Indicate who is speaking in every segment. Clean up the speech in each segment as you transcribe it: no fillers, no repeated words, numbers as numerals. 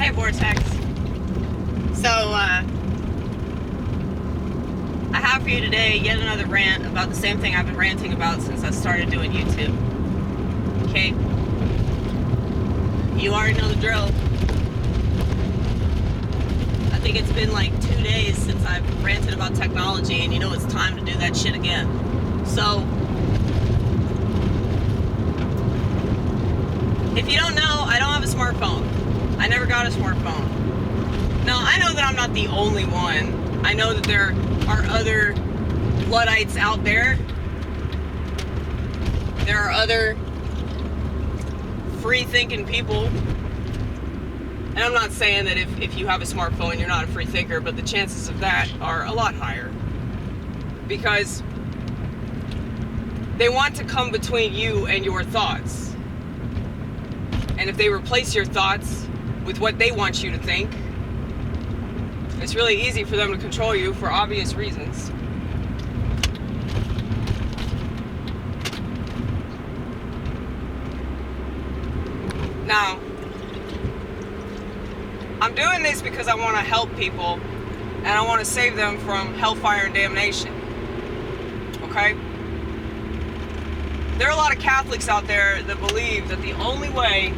Speaker 1: Hey, Vortex. So, I have for you today yet another rant about the same thing I've been ranting about since I started doing YouTube. Okay? You already know the drill. I think it's been like 2 days since I've ranted about technology, and you know it's time to do that shit again. So, if you don't know, I don't have a smartphone. I never got a smartphone. Now, I know that I'm not the only one. I know that there are other luddites out there. There are other free-thinking people. And I'm not saying that if you have a smartphone, you're not a free thinker, but the chances of that are a lot higher. Because they want to come between you and your thoughts. And if they replace your thoughts with what they want you to think, it's really easy for them to control you for obvious reasons. Now, I'm doing this because I want to help people and I want to save them from hellfire and damnation. Okay? There are a lot of Catholics out there that believe that the only way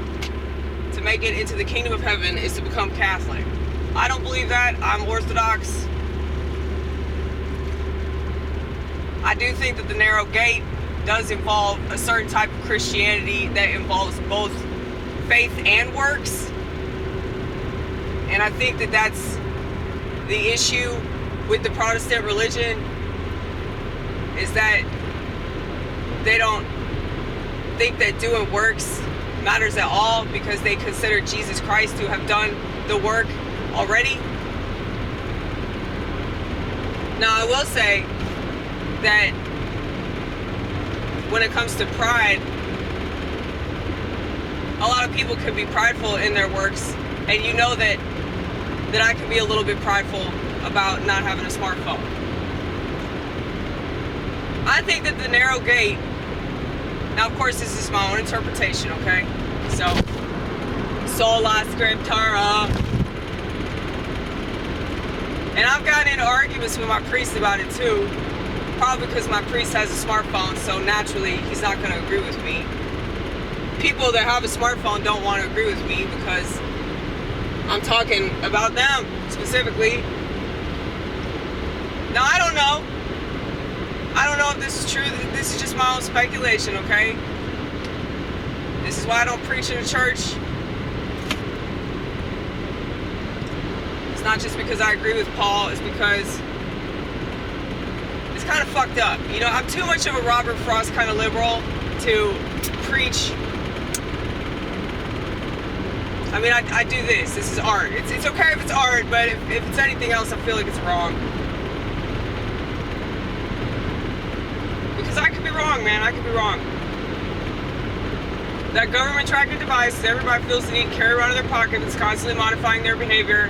Speaker 1: to make it into the kingdom of heaven is to become Catholic. I don't believe that. I'm Orthodox. I do think that the narrow gate does involve a certain type of Christianity that involves both faith and works. And I think that that's the issue with the Protestant religion, is that they don't think that doing works matters at all because they consider Jesus Christ to have done the work already. Now, I will say that when it comes to pride, a lot of people can be prideful in their works, and you know that I can be a little bit prideful about not having a smartphone. I think that the narrow gate, now of course this is my own interpretation, okay? So, sola scriptura. And I've gotten into arguments with my priest about it too. Probably because my priest has a smartphone, so naturally he's not going to agree with me. People that have a smartphone don't want to agree with me because I'm talking about them specifically. Now, I don't know. I don't know if this is true. This is just my own speculation, okay? This is why I don't preach in a church. It's not just because I agree with Paul. It's because it's kind of fucked up. You know, I'm too much of a Robert Frost kind of liberal to preach. I mean, I do this. This is art. It's okay if it's art, but if it's anything else, I feel like it's wrong. Because I could be wrong, man. I could be wrong. That government tracking device that everybody feels the need to carry around in their pocket that's constantly modifying their behavior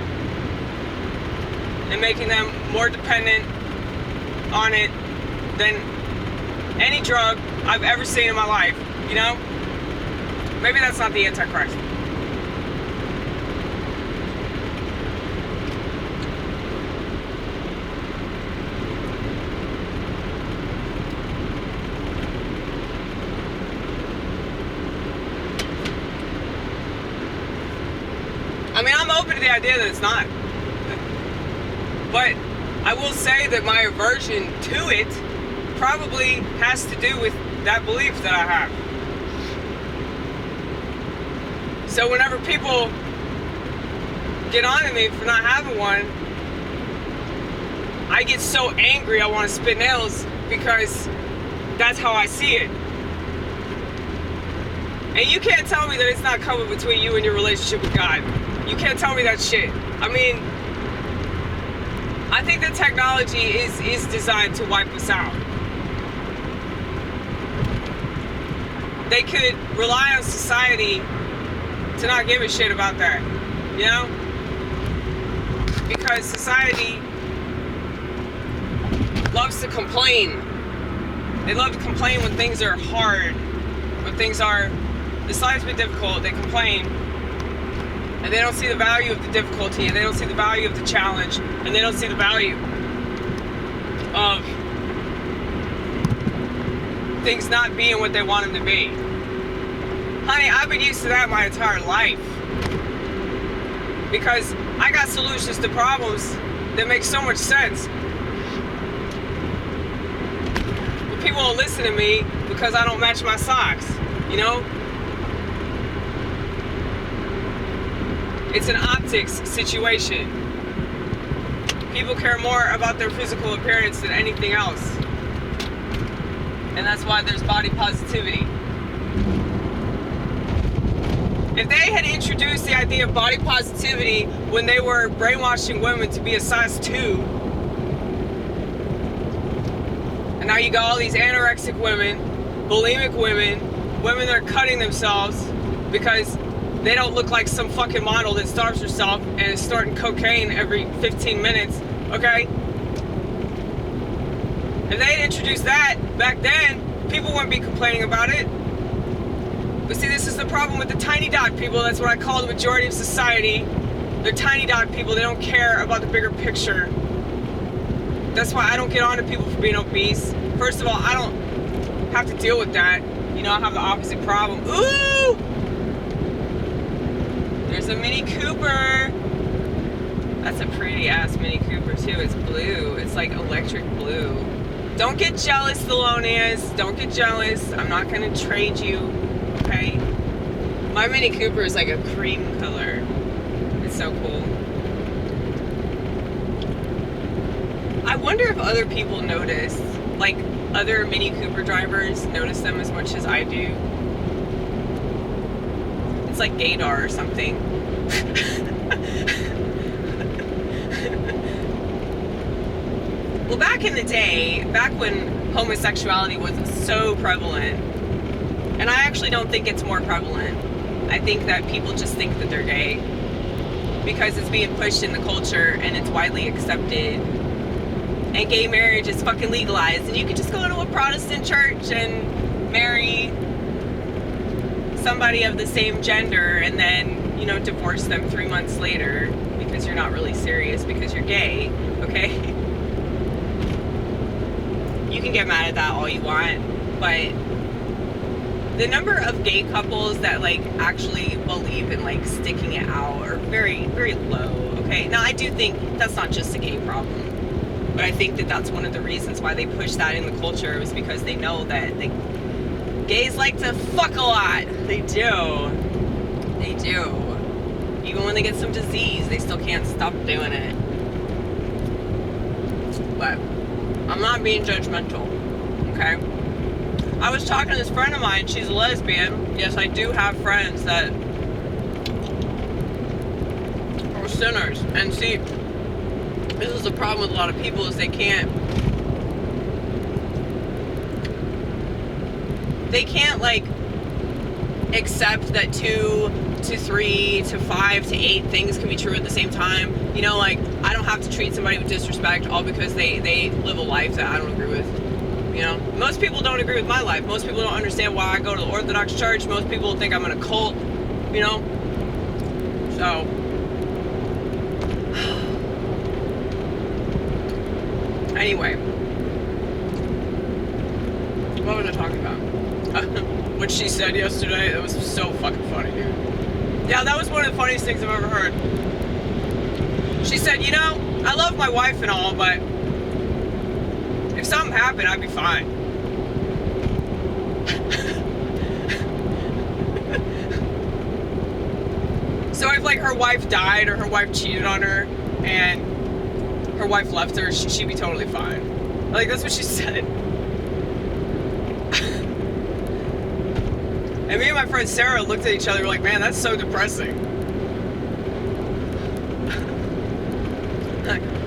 Speaker 1: and making them more dependent on it than any drug I've ever seen in my life, you know? Maybe that's not the Antichrist. I mean, I'm open to the idea that it's not. But I will say that my aversion to it probably has to do with that belief that I have. So whenever people get on to me for not having one, I get so angry I want to spit nails because that's how I see it. And you can't tell me that it's not coming between you and your relationship with God. You can't tell me that shit. I mean, I think that technology is designed to wipe us out. They could rely on society to not give a shit about that, you know? Because society loves to complain. They love to complain when things are hard, when things are, this life's been difficult, they complain. And they don't see the value of the difficulty, and they don't see the value of the challenge, and they don't see the value of things not being what they want them to be. Honey, I've been used to that my entire life. Because I got solutions to problems that make so much sense. But people don't listen to me because I don't match my socks, you know? It's an optics situation. People care more about their physical appearance than anything else. And that's why there's body positivity. If they had introduced the idea of body positivity when they were brainwashing women to be a size 2, and now you got all these anorexic women, bulimic women, women that are cutting themselves because they don't look like some fucking model that starves herself and is snorting cocaine every 15 minutes, okay? If they had introduced that back then, people wouldn't be complaining about it. But see, this is the problem with the tiny dot people. That's what I call the majority of society. They're tiny dot people. They don't care about the bigger picture. That's why I don't get on to people for being obese. First of all, I don't have to deal with that. You know, I have the opposite problem. Ooh! There's a Mini Cooper. That's a pretty ass Mini Cooper too. It's blue. It's like electric blue. Don't get jealous, thelonious. Don't get jealous. I'm not gonna trade you. Okay? My Mini Cooper is like a cream color. It's so cool. I wonder if other people notice, like other Mini Cooper drivers notice them as much as I do. It's like gaydar or something. Well, back in the day, back when homosexuality wasn't so prevalent, and I actually don't think it's more prevalent. I think that people just think that they're gay because it's being pushed in the culture and it's widely accepted. And gay marriage is fucking legalized, and you can just go to a Protestant church and marry somebody of the same gender and then, you know, divorce them 3 months later because you're not really serious because you're gay, okay? You can get mad at that all you want, but the number of gay couples that like actually believe in like sticking it out are very, very low, okay? Now I do think that's not just a gay problem, but I think that that's one of the reasons why they push that in the culture was because they know that gays like to fuck a lot. They do. They do. Even when they get some disease, they still can't stop doing it. But I'm not being judgmental, okay? I was talking to this friend of mine, she's a lesbian. Yes, I do have friends that are sinners. And see, this is the problem with a lot of people is they can't like accept that 2 to 3 to 5 to 8 things can be true at the same time. You know, like I don't have to treat somebody with disrespect all because they live a life that I don't agree with. You know, most people don't agree with my life. Most people don't understand why I go to the Orthodox Church. Most people think I'm in a cult, you know. So anyway, what was I talking about? What she said yesterday, it was so fucking funny, dude. Yeah, that was one of the funniest things I've ever heard. She said, you know, I love my wife and all, but if something happened, I'd be fine. So if like her wife died or her wife cheated on her and her wife left her, she'd be totally fine. Like that's what she said. And me and my friend Sarah looked at each other like, man, that's so depressing.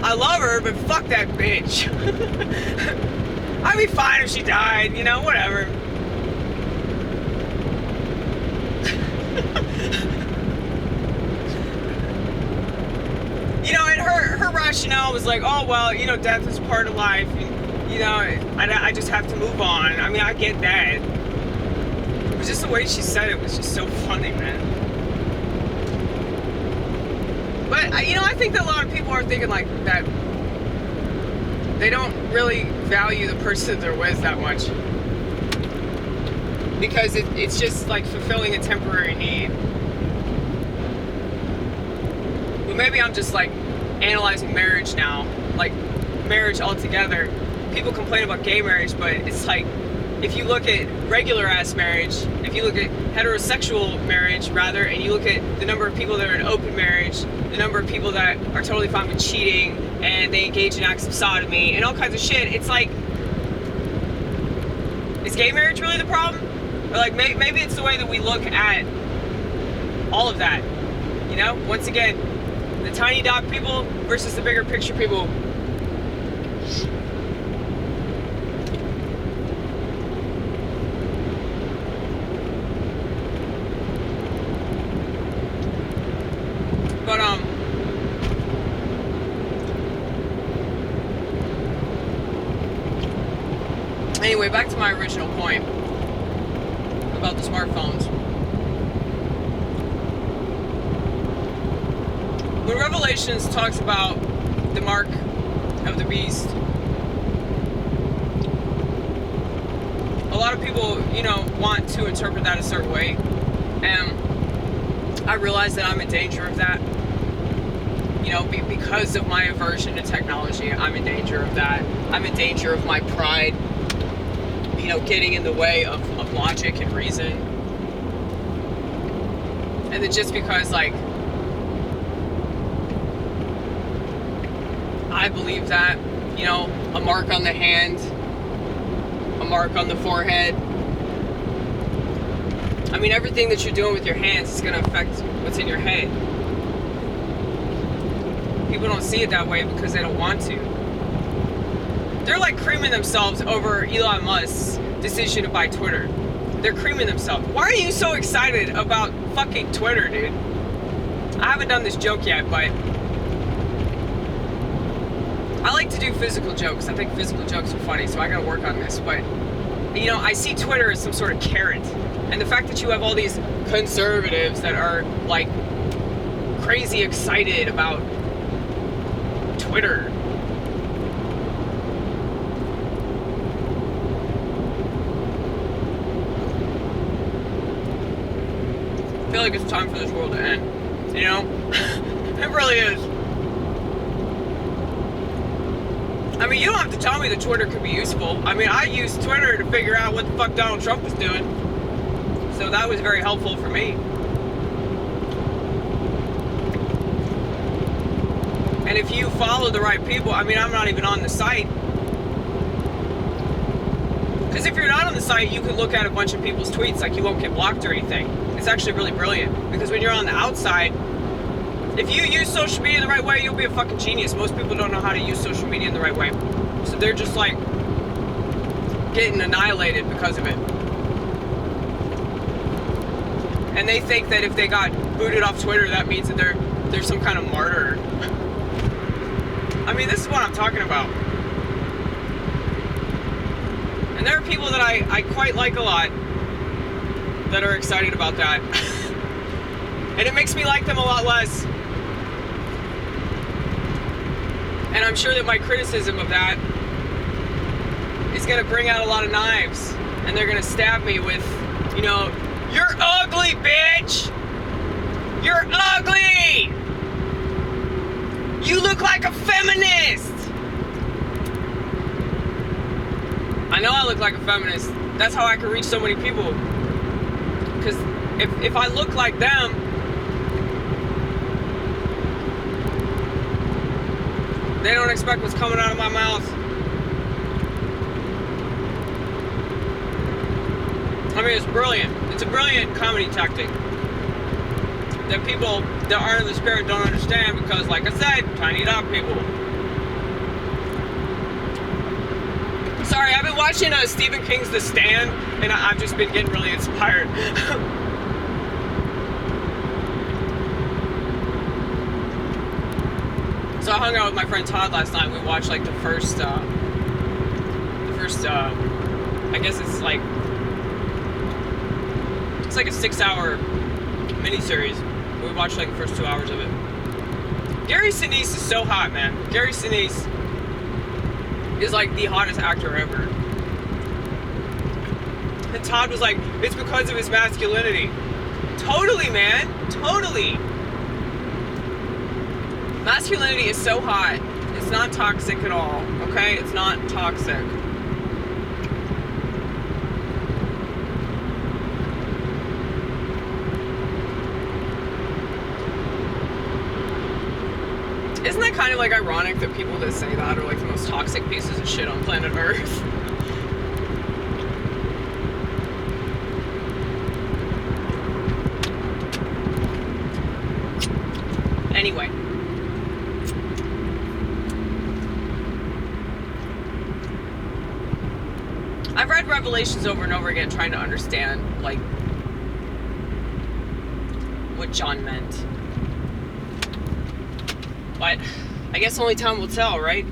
Speaker 1: I love her, but fuck that bitch. I'd be fine if she died, you know, whatever. You know, and her rationale was like, oh, well, you know, death is part of life. And, you know, I just have to move on. I mean, I get that. But just the way she said it was just so funny, man. I think that a lot of people are thinking like that. They don't really value the person they're with that much. Because it's just like fulfilling a temporary need. But maybe I'm just like analyzing marriage now. Like marriage altogether. People complain about gay marriage, but it's like, if you look at regular ass marriage, if you look at heterosexual marriage rather, and you look at the number of people that are in open marriage, the number of people that are totally fine with cheating, and they engage in acts of sodomy, and all kinds of shit, it's like, is gay marriage really the problem? Or like, maybe it's the way that we look at all of that. You know, once again, the tiny dot people versus the bigger picture people. But, anyway, back to my original point about the smartphones. When Revelations talks about the mark of the beast, a lot of people, want to interpret that a certain way, and I realize that I'm in danger of that. Because of my aversion to technology, I'm in danger of that. I'm in danger of my pride, getting in the way of logic and reason. And then just because, like, I believe that, a mark on the hand, a mark on the forehead. I mean, everything that you're doing with your hands is going to affect what's in your head. People don't see it that way because they don't want to. They're like creaming themselves over Elon Musk's decision to buy Twitter. They're creaming themselves. Why are you so excited about fucking Twitter, dude? I haven't done this joke yet, but I like to do physical jokes. I think physical jokes are funny, so I gotta work on this. But, I see Twitter as some sort of carrot. And the fact that you have all these conservatives that are, like, crazy excited about Twitter. I feel like it's time for this world to end. It really is. I mean, you don't have to tell me that Twitter could be useful. I mean, I used Twitter to figure out what the fuck Donald Trump was doing. So that was very helpful for me. And if you follow the right people, I mean, I'm not even on the site. Because if you're not on the site, you can look at a bunch of people's tweets, like you won't get blocked or anything. It's actually really brilliant. Because when you're on the outside, if you use social media the right way, you'll be a fucking genius. Most people don't know how to use social media in the right way. So they're just like getting annihilated because of it. And they think that if they got booted off Twitter, that means that they're some kind of martyr. I mean, this is what I'm talking about. And there are people that I quite like a lot that are excited about that. And it makes me like them a lot less. And I'm sure that my criticism of that is going to bring out a lot of knives. And they're going to stab me with, you're ugly, bitch! You're ugly! You look like a feminist! I know I look like a feminist. That's how I can reach so many people. Because if I look like them, they don't expect what's coming out of my mouth. I mean, it's brilliant. It's a brilliant comedy tactic that people that aren't in the spirit don't understand because, like I said, tiny dot people. Sorry, I've been watching Stephen King's The Stand, and I've just been getting really inspired. So I hung out with my friend Todd last night. We watched like the first I guess it's like a 6-hour miniseries. We watched like the first 2 hours of it. Gary Sinise is so hot, man. Gary Sinise is like the hottest actor ever. And Todd was like, it's because of his masculinity. Totally, man. Totally. Masculinity is so hot. It's not toxic at all. Okay? It's not toxic. Isn't that kind of like ironic that people that say that are like the most toxic pieces of shit on planet Earth? Anyway. I've read Revelations over and over again trying to understand, like, what John meant. But I guess only time will tell, right?